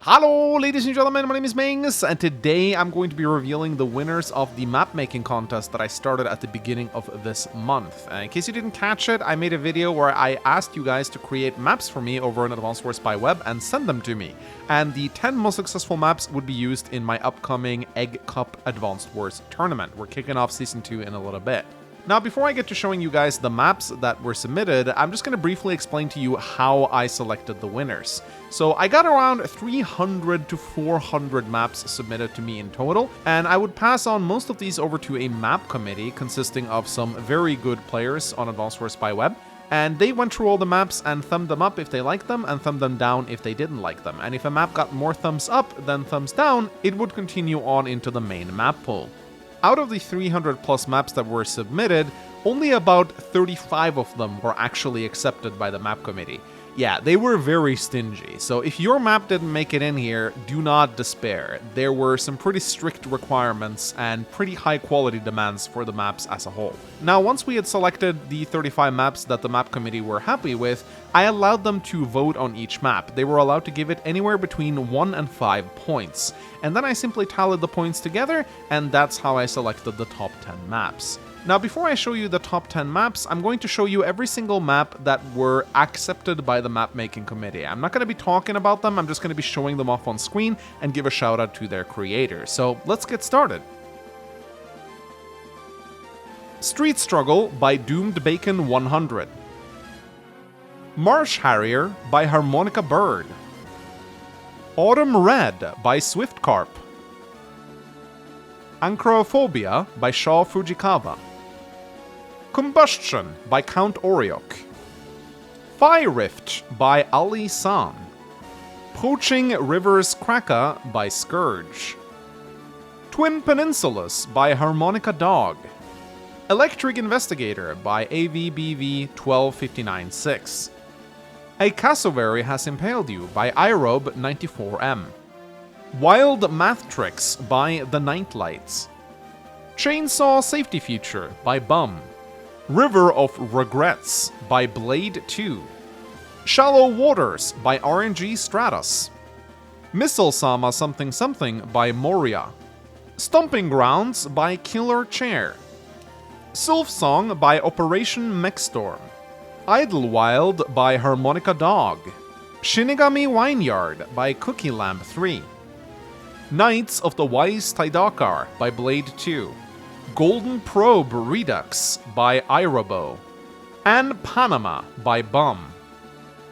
Hello, ladies and gentlemen, my name is Mings, and today I'm going to be revealing the winners of the map making contest that I started at the beginning of this month. In case you didn't catch it, I made a video where I asked you guys to create maps for me over on Advanced Wars by Web and send them to me. And the 10 most successful maps would be used in my upcoming Egg Cup Advanced Wars tournament. We're kicking off Season 2 in a little bit. Now, before I get to showing you guys the maps that were submitted, I'm just going to briefly explain to you how I selected the winners. So I got around 300 to 400 maps submitted to me in total, and I would pass on most of these over to a map committee consisting of some very good players on Advanced Wars by Web. And they went through all the maps and thumbed them up if they liked them and thumbed them down if they didn't like them. And if a map got more thumbs up than thumbs down, it would continue on into the main map pool. Out of the 300 plus maps that were submitted, only about 35 of them were actually accepted by the map committee. Yeah, they were very stingy, so if your map didn't make it in here, do not despair. There were some pretty strict requirements and pretty high quality demands for the maps as a whole. Now, once we had selected the 35 maps that the map committee were happy with, I allowed them to vote on each map. They were allowed to give it anywhere between 1 and 5 points. And then I simply tallied the points together, and that's how I selected the top 10 maps. Now, before I show you the top 10 maps, I'm going to show you every single map that were accepted by the map making committee. I'm not going to be talking about them, I'm just going to be showing them off on screen and give a shout out to their creators. So let's get started. Street Struggle by Doomed Bacon 100. Marsh Harrier by Harmonica Bird. Autumn Red by Swiftcarp. Anchorophobia by Shaw Fujikawa. Combustion by Count Oriok. Fire Rift by Ali San. Poaching Rivers Kraka by Scourge. Twin Peninsulas by Harmonica Dog. Electric Investigator by AVBV 1259-6. A Cassowary Has Impaled You by Irob 94M. Wild Math Tricks by The Nightlights. Chainsaw Safety Feature by Bum. River of Regrets by Blade 2. Shallow Waters by RNG Stratus. Missile Sama Something Something by Moria. Stomping Grounds by Killer Chair. Sylph Song by Operation Mechstorm. Idlewild by Harmonica Dog. Shinigami Wineyard by Cookie Lamb 3. Knights of the Wise Taidakar by Blade 2. Golden Probe Redux by Irobo. And Panama by Bum.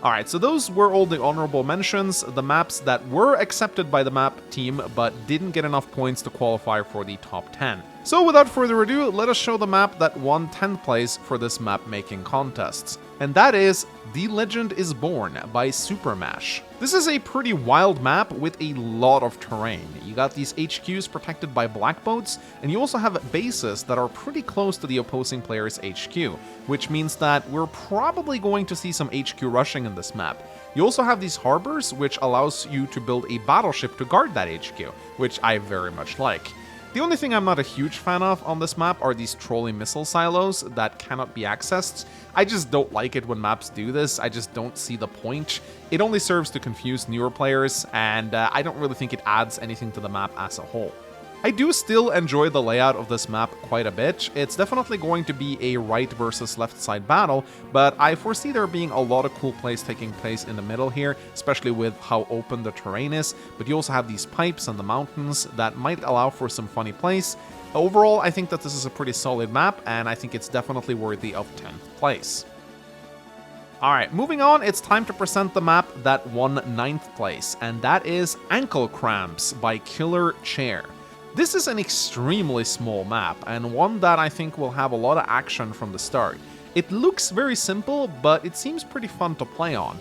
Alright, so those were all the honorable mentions, the maps that were accepted by the map team but didn't get enough points to qualify for the top 10. So without further ado, let us show the map that won 10th place for this map making contest. And that is The Legend is Born by Supermash. This is a pretty wild map with a lot of terrain. You got these HQs protected by black boats, and you also have bases that are pretty close to the opposing player's HQ, which means that we're probably going to see some HQ rushing in this map. You also have these harbors, which allows you to build a battleship to guard that HQ, which I very much like. The only thing I'm not a huge fan of on this map are these trolley missile silos that cannot be accessed. I just don't like it when maps do this, I just don't see the point. It only serves to confuse newer players, and I don't really think it adds anything to the map as a whole. I do still enjoy the layout of this map quite a bit. It's definitely going to be a right versus left side battle, but I foresee there being a lot of cool plays taking place in the middle here, especially with how open the terrain is, but you also have these pipes and the mountains that might allow for some funny plays. Overall, I think that this is a pretty solid map, and I think it's definitely worthy of 10th place. Alright, moving on, it's time to present the map that won 9th place, and that is Ankle Cramps by Killer Chair. This is an extremely small map, and one that I think will have a lot of action from the start. It looks very simple, but it seems pretty fun to play on.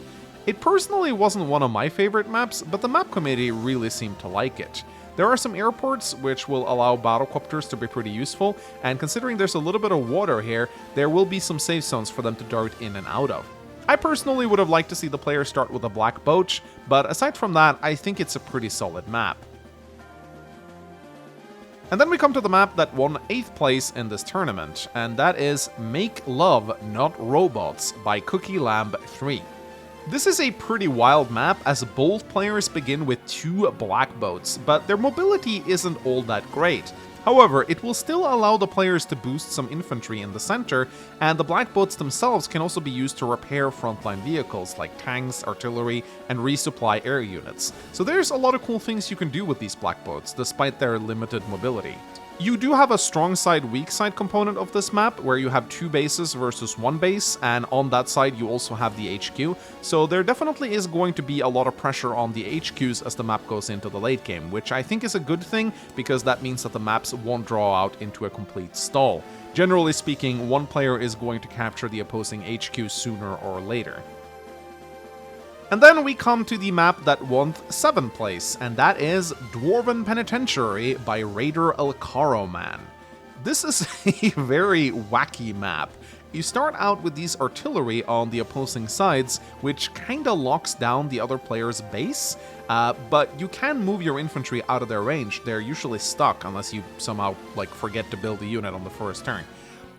It personally wasn't one of my favorite maps, but the map committee really seemed to like it. There are some airports which will allow battlecopters to be pretty useful, and considering there's a little bit of water here, there will be some safe zones for them to dart in and out of. I personally would have liked to see the player start with a black boat, but aside from that, I think it's a pretty solid map. And then we come to the map that won 8th place in this tournament, and that is Make Love Not Robots by Cookie Lamb 3. This is a pretty wild map as both players begin with 2 black boats, but their mobility isn't all that great. However, it will still allow the players to boost some infantry in the center, and the black boats themselves can also be used to repair frontline vehicles like tanks, artillery, and resupply air units. So there's a lot of cool things you can do with these black boats, despite their limited mobility. You do have a strong side, weak side component of this map, where you have 2 bases versus 1 base, and on that side you also have the HQ, so there definitely is going to be a lot of pressure on the HQs as the map goes into the late game, which I think is a good thing, because that means that the maps won't draw out into a complete stall. Generally speaking, one player is going to capture the opposing HQ sooner or later. And then we come to the map that won 7th place, and that is Dwarven Penitentiary by Raider Elcaro Man. This is a very wacky map. You start out with these artillery on the opposing sides, which kinda locks down the other player's base, but you can move your infantry out of their range. They're usually stuck unless you somehow forget to build a unit on the first turn.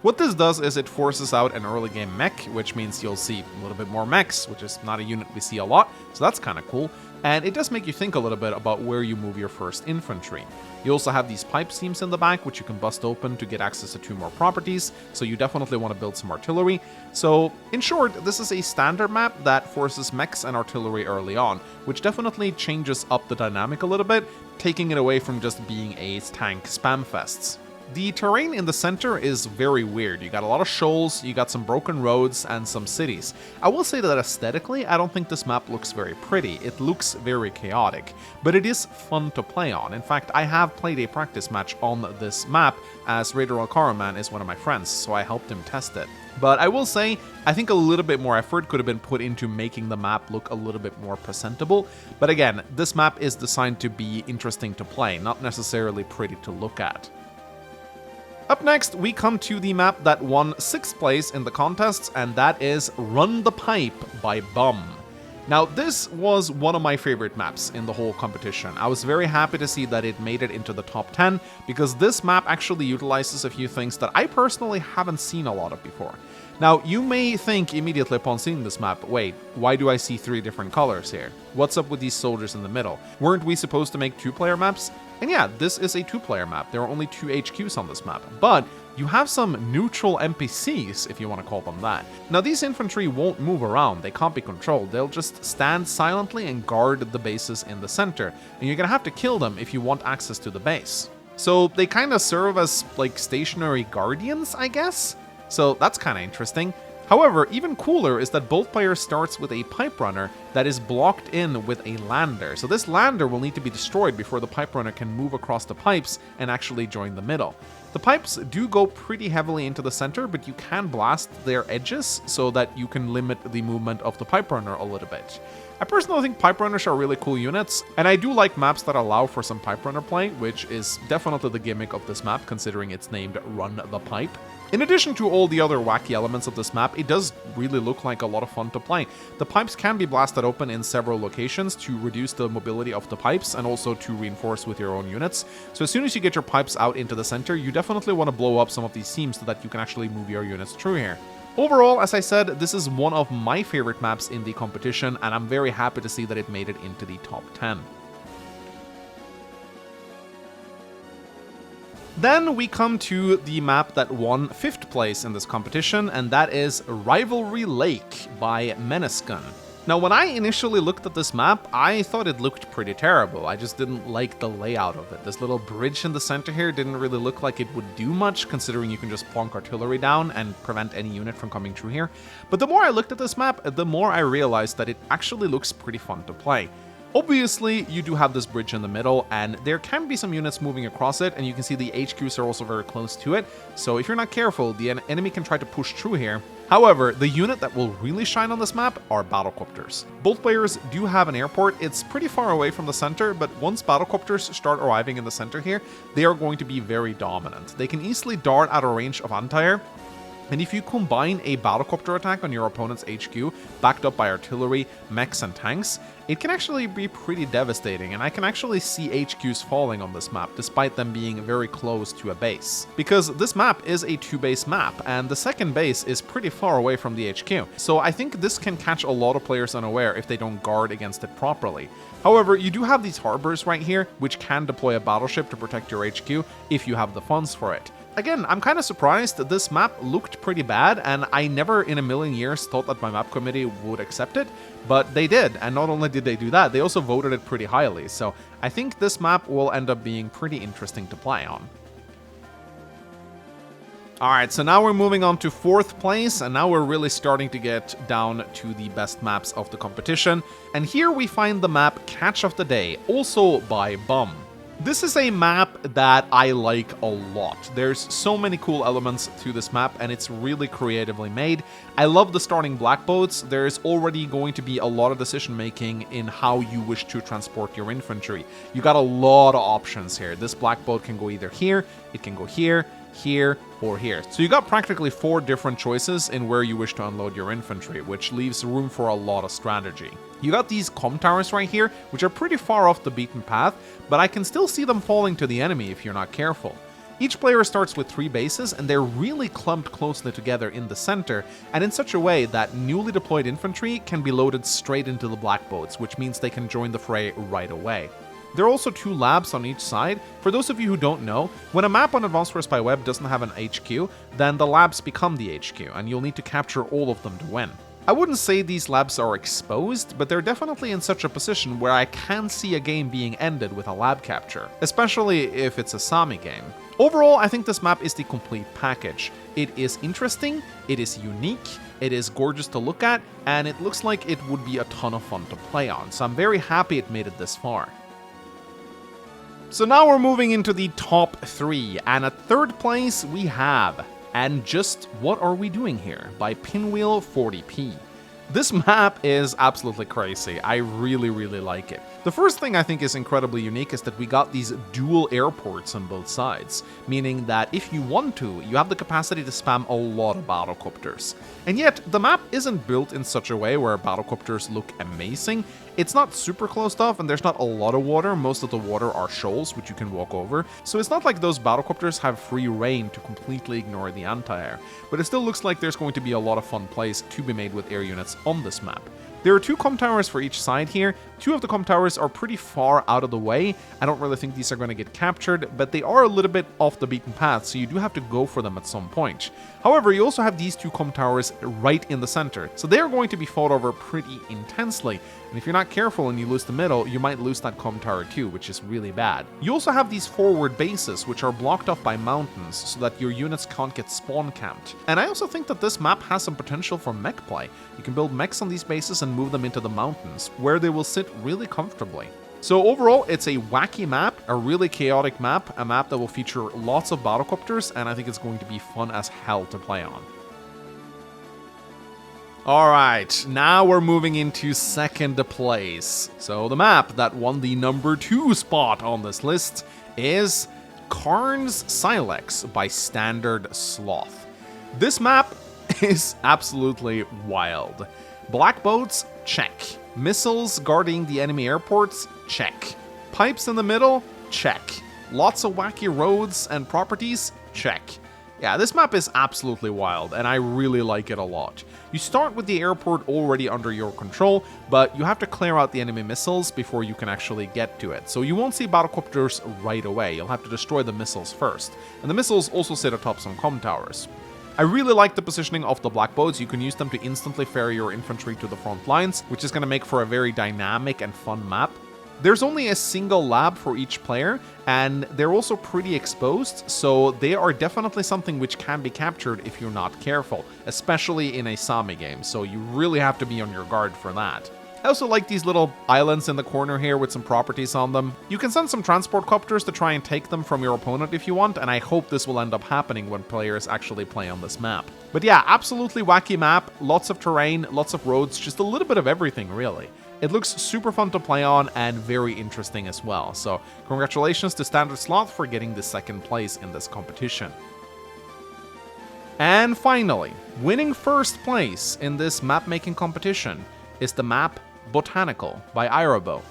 What this does is it forces out an early game mech, which means you'll see a little bit more mechs, which is not a unit we see a lot, so that's kind of cool. And it does make you think a little bit about where you move your first infantry. You also have these pipe seams in the back, which you can bust open to get access to 2 more properties, so you definitely want to build some artillery. So, in short, this is a standard map that forces mechs and artillery early on, which definitely changes up the dynamic a little bit, taking it away from just being a tank spam fests. The terrain in the center is very weird. You got a lot of shoals, you got some broken roads, and some cities. I will say that aesthetically, I don't think this map looks very pretty. It looks very chaotic, but it is fun to play on. In fact, I have played a practice match on this map, as Raider Elcaro Man is one of my friends, so I helped him test it. But I will say, I think a little bit more effort could have been put into making the map look a little bit more presentable. But again, this map is designed to be interesting to play, not necessarily pretty to look at. Up next, we come to the map that won 6th place in the contests, and that is Run the Pipe by Bum. Now, this was one of my favorite maps in the whole competition. I was very happy to see that it made it into the top 10, because this map actually utilizes a few things that I personally haven't seen a lot of before. Now, you may think immediately upon seeing this map, wait, why do I see 3 different colors here? What's up with these soldiers in the middle? Weren't we supposed to make 2-player maps? And yeah, this is a 2-player map. There are only 2 HQs on this map, but you have some neutral NPCs, if you want to call them that. Now, these infantry won't move around, they can't be controlled, they'll just stand silently and guard the bases in the center, and you're gonna have to kill them if you want access to the base. So they kind of serve as stationary guardians, I guess? So that's kind of interesting. However, even cooler is that both players starts with a pipe runner that is blocked in with a lander. So this lander will need to be destroyed before the pipe runner can move across the pipes and actually join the middle. The pipes do go pretty heavily into the center, but you can blast their edges so that you can limit the movement of the pipe runner a little bit. I personally think pipe runners are really cool units, and I do like maps that allow for some pipe runner play, which is definitely the gimmick of this map considering it's named Run the Pipe. In addition to all the other wacky elements of this map, it does really look like a lot of fun to play. The pipes can be blasted open in several locations to reduce the mobility of the pipes and also to reinforce with your own units. So as soon as you get your pipes out into the center, you definitely want to blow up some of these seams so that you can actually move your units through here. Overall, as I said, this is one of my favorite maps in the competition, and I'm very happy to see that it made it into the top 10. Then we come to the map that won 5th place in this competition, and that is Rivalry Lake by Meniscon. Now, when I initially looked at this map, I thought it looked pretty terrible. I just didn't like the layout of it. This little bridge in the center here didn't really look like it would do much, considering you can just plonk artillery down and prevent any unit from coming through here. But the more I looked at this map, the more I realized that it actually looks pretty fun to play. Obviously, you do have this bridge in the middle, and there can be some units moving across it, and you can see the HQs are also very close to it, so if you're not careful, the enemy can try to push through here. However, the unit that will really shine on this map are battlecopters. Both players do have an airport. It's pretty far away from the center, but once battlecopters start arriving in the center here, they are going to be very dominant. They can easily dart out of range of anti-air, And if you combine a battlecopter attack on your opponent's HQ, backed up by artillery, mechs, and tanks, it can actually be pretty devastating, and I can actually see HQs falling on this map, despite them being very close to a base. Because this map is a 2-base map, and the second base is pretty far away from the HQ, so I think this can catch a lot of players unaware if they don't guard against it properly. However, you do have these harbors right here, which can deploy a battleship to protect your HQ if you have the funds for it. Again, I'm kind of surprised that this map looked pretty bad, and I never in a million years thought that my map committee would accept it, but they did, and not only did they do that, they also voted it pretty highly, so I think this map will end up being pretty interesting to play on. Alright, so now we're moving on to 4th place, and now we're really starting to get down to the best maps of the competition, and here we find the map Catch of the Day, also by Bum. This is a map that I like a lot. There's so many cool elements to this map, and it's really creatively made. I love the starting black boats. There's already going to be a lot of decision making in how you wish to transport your infantry. You got a lot of options here. This black boat can go either here, it can go here, here, or here. So you got practically 4 different choices in where you wish to unload your infantry, which leaves room for a lot of strategy. You got these comm towers right here, which are pretty far off the beaten path, but I can still see them falling to the enemy if you're not careful. Each player starts with 3 bases, and they're really clumped closely together in the center, and in such a way that newly deployed infantry can be loaded straight into the black boats, which means they can join the fray right away. There are also 2 labs on each side. For those of you who don't know, when a map on Advanced Wars by Web doesn't have an HQ, then the labs become the HQ, and you'll need to capture all of them to win. I wouldn't say these labs are exposed, but they're definitely in such a position where I can see a game being ended with a lab capture, especially if it's a Sami game. Overall, I think this map is the complete package. It is interesting, it is unique, it is gorgeous to look at, and it looks like it would be a ton of fun to play on, so I'm very happy it made it this far. So now we're moving into the top 3, and at 3rd place we have And Just What Are We Doing Here by Pinwheel 40p. This map is absolutely crazy. I really like it. The first thing I think is incredibly unique is that we got these dual airports on both sides, meaning that if you want to, you have the capacity to spam a lot of battlecopters. And yet, the map isn't built in such a way where battlecopters look amazing. It's not super closed off, and there's not a lot of water. Most of the water are shoals, which you can walk over. So it's not like those battlecopters have free reign to completely ignore the anti-air. But it still looks like there's going to be a lot of fun plays to be made with air units on this map. There are 2 comm towers for each side here. 2 of the comm towers are pretty far out of the way. I don't really think these are going to get captured, but they are a little bit off the beaten path, so you do have to go for them at some point. However, you also have these 2 comm towers right in the center, so they are going to be fought over pretty intensely. And if you're not careful and you lose the middle, you might lose that comm tower too, which is really bad. You also have these forward bases, which are blocked off by mountains, so that your units can't get spawn camped. And I also think that this map has some potential for mech play. You can build mechs on these bases and move them into the mountains, where they will sit really comfortably. So overall, it's a wacky map, a really chaotic map, a map that will feature lots of battlecopters, and I think it's going to be fun as hell to play on. Alright, now we're moving into 2nd place. So the map that won the number 2 spot on this list is Karn's Silex by Standard Sloth. This map is absolutely wild. Black boats, check. Missiles guarding the enemy airports, check. Pipes in the middle, check. Lots of wacky roads and properties, check. Yeah, this map is absolutely wild, and I really like it a lot. You start with the airport already under your control, but you have to clear out the enemy missiles before you can actually get to it. So you won't see battlecopters right away, you'll have to destroy the missiles first. And the missiles also sit atop some comm towers. I really like the positioning of the black boats. You can use them to instantly ferry your infantry to the front lines, which is going to make for a very dynamic and fun map. There's only a single lab for each player, and they're also pretty exposed, so they are definitely something which can be captured if you're not careful, especially in a Sami game, so you really have to be on your guard for that. I also like these little islands in the corner here with some properties on them. You can send some transport copters to try and take them from your opponent if you want, and I hope this will end up happening when players actually play on this map. But yeah, absolutely wacky map, lots of terrain, lots of roads, just a little bit of everything really. It looks super fun to play on and very interesting as well, so congratulations to Standard Sloth for getting the 2nd place in this competition. And finally, winning first place in this map-making competition is the map Botanical by Irobo.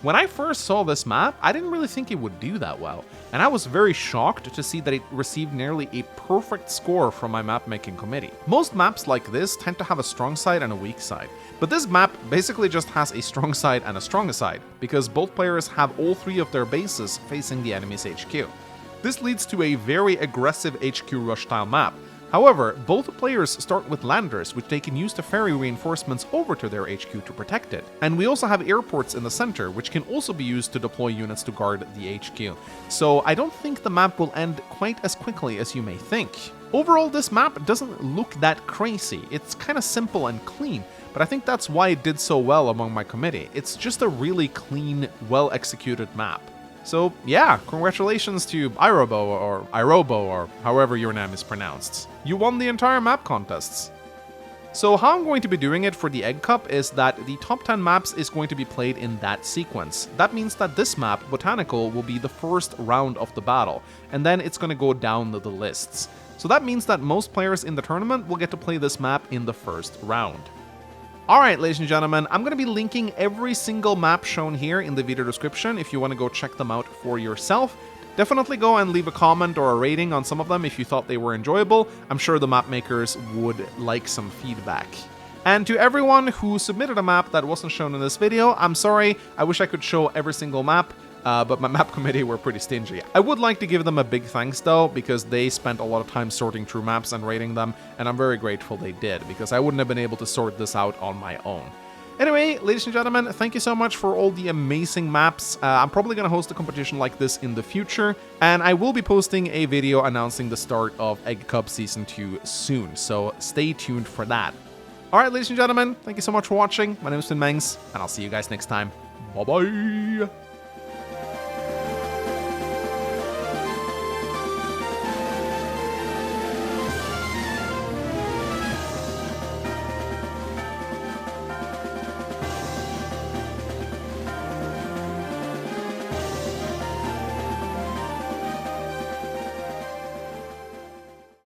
When I first saw this map, I didn't really think it would do that well, and I was very shocked to see that it received nearly a perfect score from my map-making committee. Most maps like this tend to have a strong side and a weak side, but this map basically just has a strong side and a strong side, because both players have all three of their bases facing the enemy's HQ. This leads to a very aggressive HQ rush-style map. However, both players start with landers, which they can use to ferry reinforcements over to their HQ to protect it. And we also have airports in the center, which can also be used to deploy units to guard the HQ. So I don't think the map will end quite as quickly as you may think. Overall, this map doesn't look that crazy. It's kind of simple and clean, but I think that's why it did so well among my committee. It's just a really clean, well-executed map. So yeah, congratulations to Irobo or however your name is pronounced. You won the entire map contests. So how I'm going to be doing it for the Egg Cup is that the top 10 maps is going to be played in that sequence. That means that this map, Botanical, will be the first round of the battle, and then it's going to go down the lists. So that means that most players in the tournament will get to play this map in the first round. Alright, ladies and gentlemen, I'm going to be linking every single map shown here in the video description if you want to go check them out for yourself. Definitely go and leave a comment or a rating on some of them if you thought they were enjoyable. I'm sure the map makers would like some feedback. And to everyone who submitted a map that wasn't shown in this video, I'm sorry, I wish I could show every single map. But my map committee were pretty stingy. I would like to give them a big thanks though, because they spent a lot of time sorting through maps and rating them, and I'm very grateful they did, because I wouldn't have been able to sort this out on my own. Anyway, ladies and gentlemen, thank you so much for all the amazing maps. I'm probably going to host a competition like this in the future, and I will be posting a video announcing the start of Egg Cup Season 2 soon, so stay tuned for that. Alright, ladies and gentlemen, thank you so much for watching. My name is Finn Mengs, and I'll see you guys next time. Bye-bye!